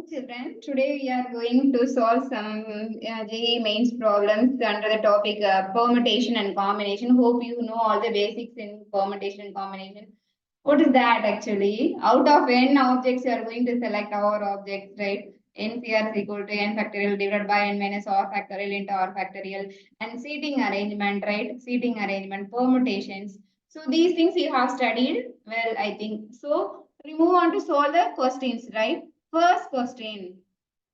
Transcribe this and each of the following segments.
Children. Today we are going to solve some JEE mains problems under the topic permutation and combination. Hope you know all the basics in permutation and combination. What is that actually? Out of n objects, you are going to select our objects, right? NCR is equal to n factorial divided by n minus r factorial into r factorial. And seating arrangement, right? Seating arrangement, permutations. So these things you have studied well, I think. So we move on to solve the questions, right? First question.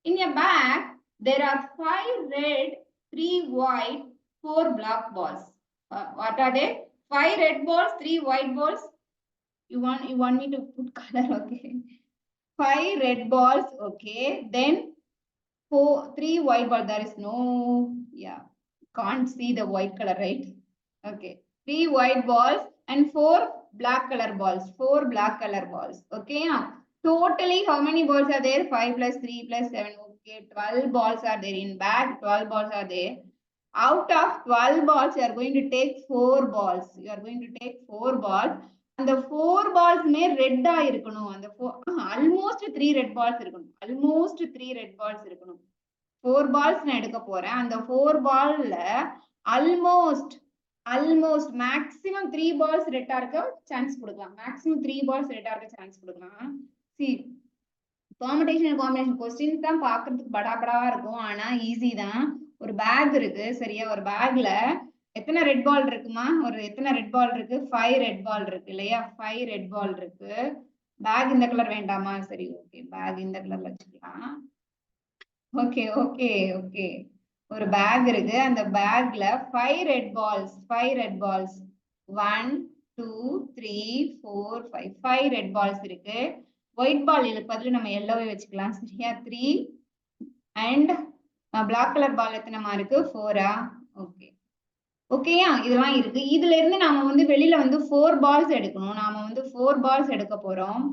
In a bag, there are 5 red, 3 white, 4 black balls. What are they? 5 red balls, 3 white balls. You want me to put color, okay? 5 red balls, okay. Then 3 white balls. There is no, can't see the white color, right? Okay. 3 white balls and 4 black color balls. 4 black color balls. Okay. Totally, how many balls are there? 5 plus 3 plus 7. Okay, 12 balls are there in bag. 12 balls are there. Out of 12 balls, you are going to take 4 balls. You are going to take 4 balls. And the 4 balls may red irukano. And the almost 3 red balls irukano. Almost 3 red balls irukano. 4 balls na edukka poren. And the 4 ball almost maximum 3 balls red irukka chance kudukalam. Maximum 3 balls red irukka chance kudukalam. See, permutation and combination questions தான் பார்க்கிறதுக்கு படாபடாவா இருக்கும். ஆனா easy தான். ஒரு back இருக்கு, சரியா? ஒரு பேக்ல எத்தனை ரெட் பால் இருக்குமா? எத்தனை ரெட் பால் இருக்கு? 5 ரெட் பால் இருக்கு இல்லையா? 5 ரெட் பால் இருக்கு. பேக் இந்த கலர் வேண்டாமா? சரி, ஓகே, பேக் இந்த கலர்ல வச்சுக்கலாம். Okay okay okay. ஒரு பேக் இருக்கு. அந்த பேக்ல 5 ரெட் பால்ஸ். 1 2 3 4 5. 5 ரெட் பால்ஸ் இருக்கு. ஒயிட் பால் இதுக்கு பதில் நம்ம எல்லோவே வச்சுக்கலாம், சரியா? 3 அண்ட் பிளாக் கலர் பால் எத்தனைமா இருக்கு? 4. ஓகே ஓகேயா? இதெல்லாம் இருக்கு. இதுல இருந்து நாம வெளியில 4 பால்ஸ் எடுக்கணும். நாம 4 பால்ஸ் எடுக்க போறோம்.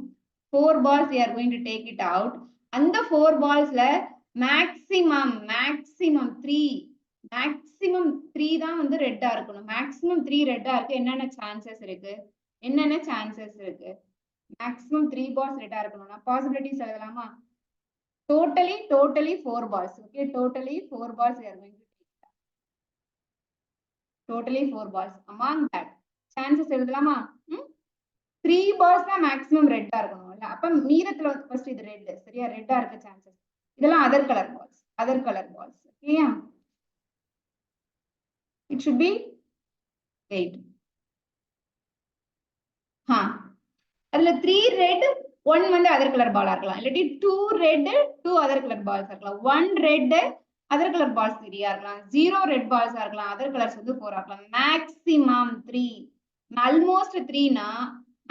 4 balls we are going to take it out. அந்த 4 பால்ஸ்ல மேக்ஸிமம் 3 தான் ரெட்டா இருக்கணும். மேக்ஸிமம் 3 ரெட்டா இருக்கு. என்னென்ன சான்சஸ் இருக்கு? மேக்ஸிமம் 3 பால்ஸ் ரெட்டா இருக்கணும்னா பாசிபிலிட்டிஸ் எழுதலாமா? Totally 4 balls. Okay, totally 4 balls we are going to take. Totally 4 balls. Among that, chances எழுதலாமா? 3 balls தான் maximum red இருக்கணும் இல்ல? அப்ப மீதத்துல first இது red, சரியா? red இருக்க chances. இதெல்லாம் other color balls. Okay? It should be 8. அதுல 3 red, 1 other color ball இருக்கலாம். இல்லாட்டி 2 red, 2 other color balls இருக்கலாம். 1 red, other color balls 3 இருக்கலாம். 0 red balls இருக்கலாம். other colors 4 இருக்கலாம். Maximum 3. Almost 3 னா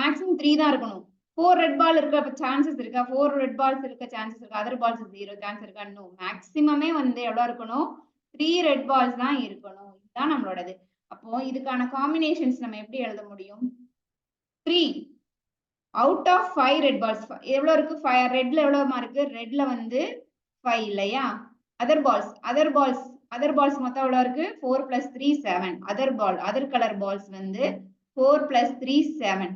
maximum 3 தான் இருக்கணும். 4 red ball இருக்க chances இருக்கா? 4 red balls இருக்க chances இருக்கா? other balls 0 chance இருக்கா? No. Maximum எவ்வளவு இருக்கணும்? 3 red balls தான் இருக்கணும். இதுதான் நம்மளோடது. அப்போ இதுக்கான combinations நம்ம எப்படி எழுத முடியும்? 3 out of 5 red balls. எவ்வளவு இருக்கு? 5 redல எவ்வளவுமா இருக்கு? redல 5 இல்லையா? other balls மொத்தம் எவ்வளவு இருக்கு? 4 plus 3 7. other color balls 4 plus 3 7.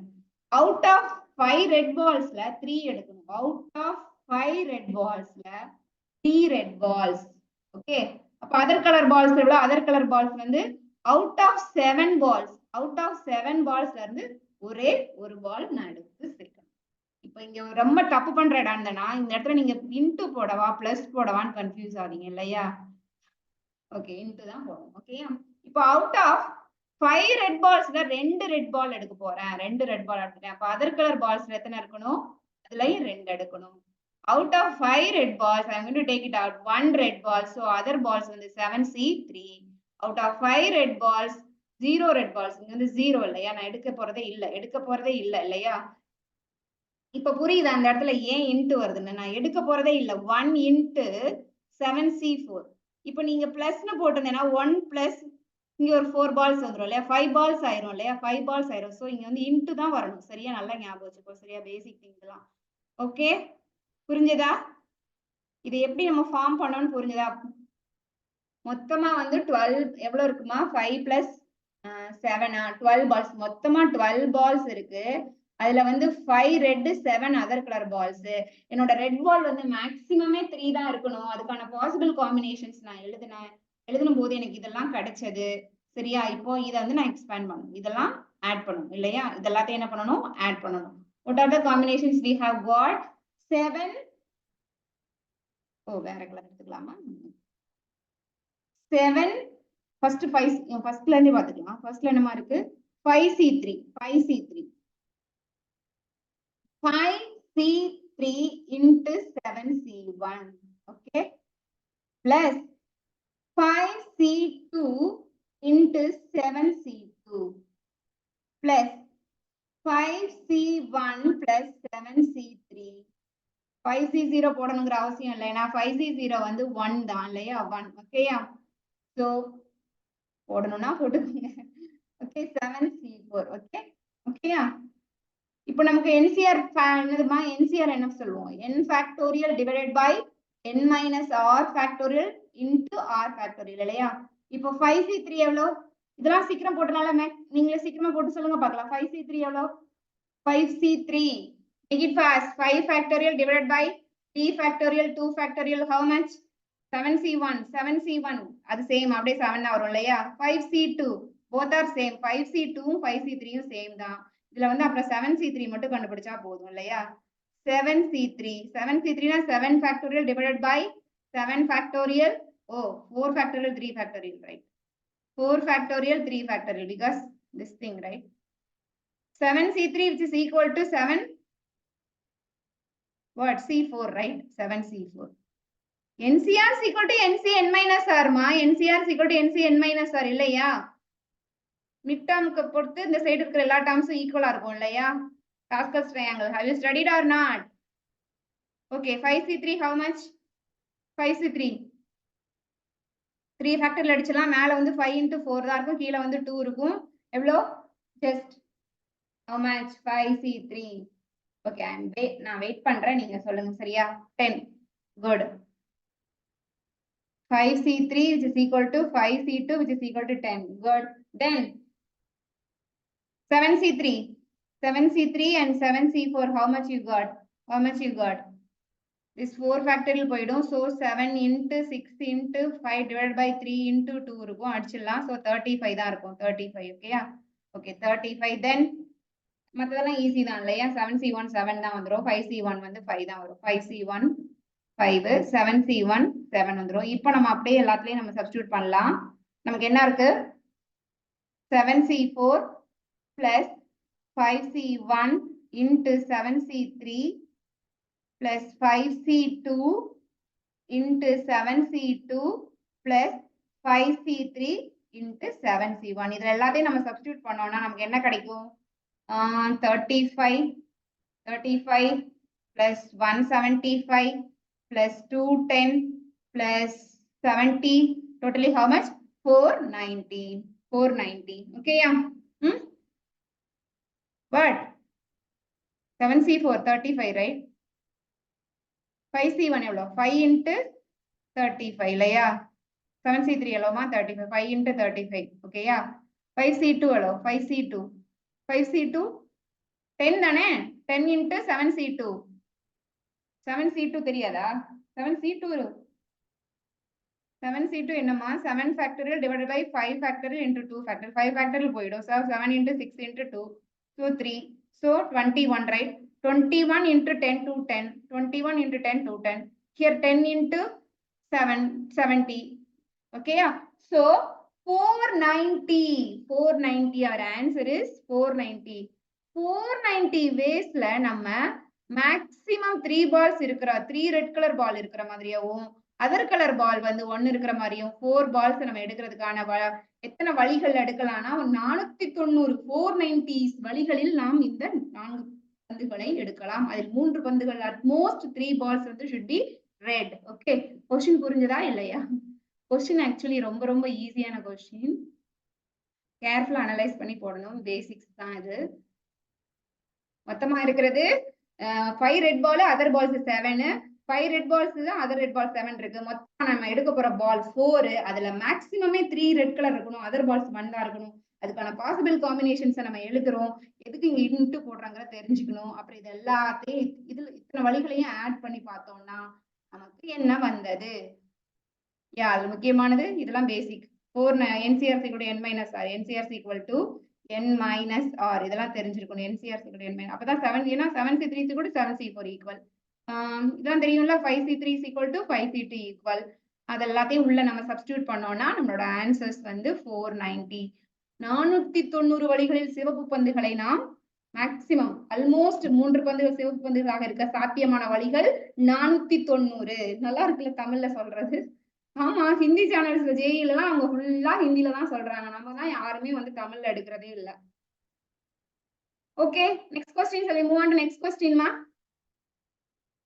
out of 5 red ballsல 3 எடுக்கணும். out of 5 red ballsல 3 red balls. Okay, அப்ப other color balls எவ்வளவு? other color balls out of 7 ballsல இருந்து ஒரே ஒரு பால் நான் எடுத்து சேர்க்கணும். இப்போ இங்க ரொம்ப தப்பு பண்ற இடம் இருந்தனா இந்த இடத்துல நீங்க இன்டு போடவா பிளஸ் போடவான்னு கன்ஃபியூஸ் ஆவீங்க இல்லையா? ஓகே, இன்டு தான் போடணும். ஓகே, இப்போ அவுட் ஆஃப் 5 ரெட் பால்ஸ்ல 2 ரெட் பால் எடுக்க போறேன். 2 ரெட் பால் எடுத்துட்டேன். அப்ப அதர் கலர் பால்ஸ்ல எத்தனை இருக்கணும்? அதுலயும் 2 எடுக்கணும். Out of 5 red balls I am going to take it out 1 red ball. so other balls 7C 3. Out of 5 red balls 0 red balls. இங்க 0 இல்லையா? நான் எடுக்க போறதே இல்ல இல்லையா? இப்ப புரியுதா அந்த இடத்துல ஏன் இன்டு வருதுன்னு? நான் எடுக்க போறதே இல்ல. 1 into 7C4. இப்ப நீங்க பிளஸ்னு போட்டிருந்தேன்னா 1 பிளஸ் இங்க ஒரு 4 பால்ஸ் வந்துரும் இல்லையா? 5 பால்ஸ் ஆயிரும் இல்லையா? 5 பால்ஸ் ஆயிரும். சோ இங்க இன்டு தான் வரணும். சரியா? நல்லா ஞாபகம் வச்சுக்கோ. சரியா? பேசிக் திங்ஸ் எல்லாம் ஓகே, புரிஞ்சதா? இது எப்படி நம்ம ஃபார்ம் பண்ணணும்னு புரிஞ்சதா? மொத்தமா 12 எவ்வளவு இருக்குமா? 5 plus 7 12 balls. மொத்தமா 12 balls இருக்கு. அதுல வந்து 5 ரெட் 7 அதர் கலர் பால்ஸ். என்னோட ரெட் பால் வந்து மேக்ஸிமமே 3 தான் இருக்கணும். அதுக்கான பாசிபிள் காம்பினேஷன்ஸ் நான் எழுதும் போது எனக்கு இதெல்லாம் கிடைச்சது. சரியா? இப்போ இத வந்து நான் எக்ஸ்பேண்ட் பண்ணணும். இதெல்லாம் ஆட் பண்ணணும் இல்லையா? இதெல்லாத்தையும் என்ன பண்ணணும்? ஆட் பண்ணணும். What are the combinations we have got? 7 வேற கலர் எடுத்துக்கலாமா? 7 ஃபர்ஸ்ட் 5 ஃபர்ஸ்ட்ல இருந்தே பாத்துக்கலாம். ஃபர்ஸ்ட்ல என்னமா இருக்கு? 5C3 into 7C1, okay, plus 5C2 into 7C2 plus 5C1 plus 7C3. 5C0 போடணுங்கிற அவசியம் இல்லை. ஏன்னா 5C0 வந்து 1 தான் இல்லையா? 1. ஓகேயா? சோ போடணும்னா போட்டுக்கோங்க. Okay, 7C4. ஓகே, ஓகேயா? இப்போ நமக்கு NCR என்னதுமா? NCR என்ன சொல்லுவோம்? n factorial divided by n minus r factorial into r factorial இல்லையா? இப்போ 5C3 எவ்வளோ? இதெல்லாம் சீக்கிரம் போட்டனால நீங்களே சீக்கிரமா போட்டு சொல்லுங்க பார்க்கலாம். 5C3 எவ்வளோ? 5C3 make it fast. 5 factorial divided by 3 factorial 2 factorial how much? 7C1 அது சேம் அப்படியே 7 தான் வரும் இல்லையா? 5C2 both are same. 5C2 5C3 same தான். இதுல வந்து அப்புறம் 7C3 மட்டும் கண்டுபிடிச்சா போதும் இல்லையா? 7C3 னா 7 factorial divided by 7 factorial 4 factorial 3 factorial, right? 4 factorial 3 factorial because this thing, right? 7C3 which is equal to 7 what? C4, right? 7C4. NCR is equal to NCN minus R ma. NCR is equal to NCN minus R இல்லையா? Mid டேர்முக்கு பொறுத்து இந்த side இருக்கிற எல்லா டேர்ம்ஸும் ஈக்குவலா இருக்கும் இல்லையா? Pascal's triangle. Have you studied or not? Okay, 5C3 how much? 5C3 3 factorial அடிச்சலாம். மேல வந்து 5 into 4 தான் இருக்கும். கீழ வந்து 2 இருக்கும். எவ்வளோ? Just how much? 5C3. Okay, நான் வெயிட் பண்றேன், நீங்க சொல்லுங்க சரியா? 10. Good. 5C3 which is equal to 5C2 which is equal to 10. Good. Then 7C3 and 7C4 how much you got? This 4 factorial போய்டும். So 7 into 6 into 5 divided by 3 into 2 இருக்கும். அடிச்சிடலாம். So 35 தான் இருக்கும். 35. ஓகேயா? Okay, 35. Then மத்ததெல்லாம் easy தான் இல்லையா? 7C1 7 தான் வந்துரும். 5C1 வந்து 5 தான் வரும். 5C1 5, 7C1 7 வந்துரும். இப்போ நம்ம அப்படியே எல்லாத்துலயும் நம்ம சப்ஸ்டிட்யூட் பண்ணலாம். நமக்கு என்ன இருக்கு? 7C4 plus 5C1 into 7C3 plus 5C2 into 7C2 plus 5C3 into 7C1. இதுல எல்லாத்தையும் நம்ம சப்ஸ்டிட்யூட் பண்ணோம்னா நமக்கு என்ன கிடைக்கும்? 35 plus 175 plus 210 plus 70, totally how much? 490. Okay, yeah. But 7C4 35, right? 5C1 எவ்வளோ? 5 into 35 இல்லையா? 7C3 எவ்வளோமா? 35. 5 into 35. ஓகேயா? 5C2 எவ்வளோ? 5C2 10 தானே? 10 into 7C2. 7C2 தெரியாதா? 7C2 என்னமா? 7 factorial divided by 5 factorial into 2 factorial. 5 factorial போயிடும். So 7 into 6 into 2. So 3. So 21, right? 21 into 10 to 10. 21 into 10 to 10. Here 10 into 7, 70. Okay, yeah. So 490. Our answer is 490. 490 ways la நம்ம maximum 3 balls இருக்கிற 3 red color ball இருக்கிற மாதிரியாவும் other color ball வந்து 1 இருக்கிற மாதிரியும் 4 balls நம்ம எடுக்கிறதுக்கான எத்தனை வழிகள் எடுக்கலாம்னா 490 490 வழிகளில் நாம் இந்த 4 பந்துகளை எடுக்கலாம். அதில் 3 பந்துகள் at most 3 balls வந்து should be red. Okay, question புரிஞ்சதா இல்லையா? question actually ரொம்ப ரொம்ப ஈஸியான question. கேர்ஃபுல்லா அனலைஸ் பண்ணி போடணும். பேசிக்ஸ் தான் இது. மொத்தமா இருக்கிறது 5 red ball, other balls 7. 5 red balls தான், அதர் ரெட் பால் 7 இருக்கு. மொத்தமா நம்ம எடுக்க போற பால் 4. அதுல மேக்ஸிமமே 3 ரெட் கலர் இருக்கணும், அதர் பால்ஸ் 1 தான் இருக்கணும். அதுக்கான பாசிபிள் காம்பினேஷன்ஸை நம்ம எழுதுறோம். எதுக்கு இங்க இன்ட்டு போடுறாங்கிற தெரிஞ்சுக்கணும். அப்புறம் இது எல்லாத்தையும் இதுல இத்தனை வழிகளையும் ஆட் பண்ணி பார்த்தோம்னா நமக்கு என்ன வந்தது? அது முக்கியமானது. இதெல்லாம் பேசிக். 4 NCRC கூட n minus r. NCRC equal to n minus r. இதெல்லாம் தெரிஞ்சிருக்கணும். NCRC கூட n minus. அப்பதான் 7 ஏன்னா 7C3 is equal to 7C4 equal. இதெல்லாம் தெரியும்ல. 5C3 is equal to 5C2 equal. அது எல்லாத்தையும் உள்ள நம்ம சப்ஸ்டிடியூட் பண்ணோம்னா நம்மளோட ஆன்சர்ஸ் வந்து 490. 490 வழிகளில் சிவப்பு பந்துகளை நாம் மேக்சிமம் ஆல்மோஸ்ட் 3 பந்துகள் சிவப்பு பந்துகளாக இருக்க சாத்தியமான வழிகள் 490. நல்லா இருக்குல்ல தமிழ்ல சொல்றது. ஆமா, ஹிந்தி சேனல்ஸ்ல ஜேஇல எல்லாம் அவங்க ஃபுல்லா ஹிந்தில தான் சொல்றாங்க. நம்ம தான் யாருமே வந்து தமிழ்ல எடுக்கிறதே இல்ல. Okay, next question. shall we move on to next question, ma?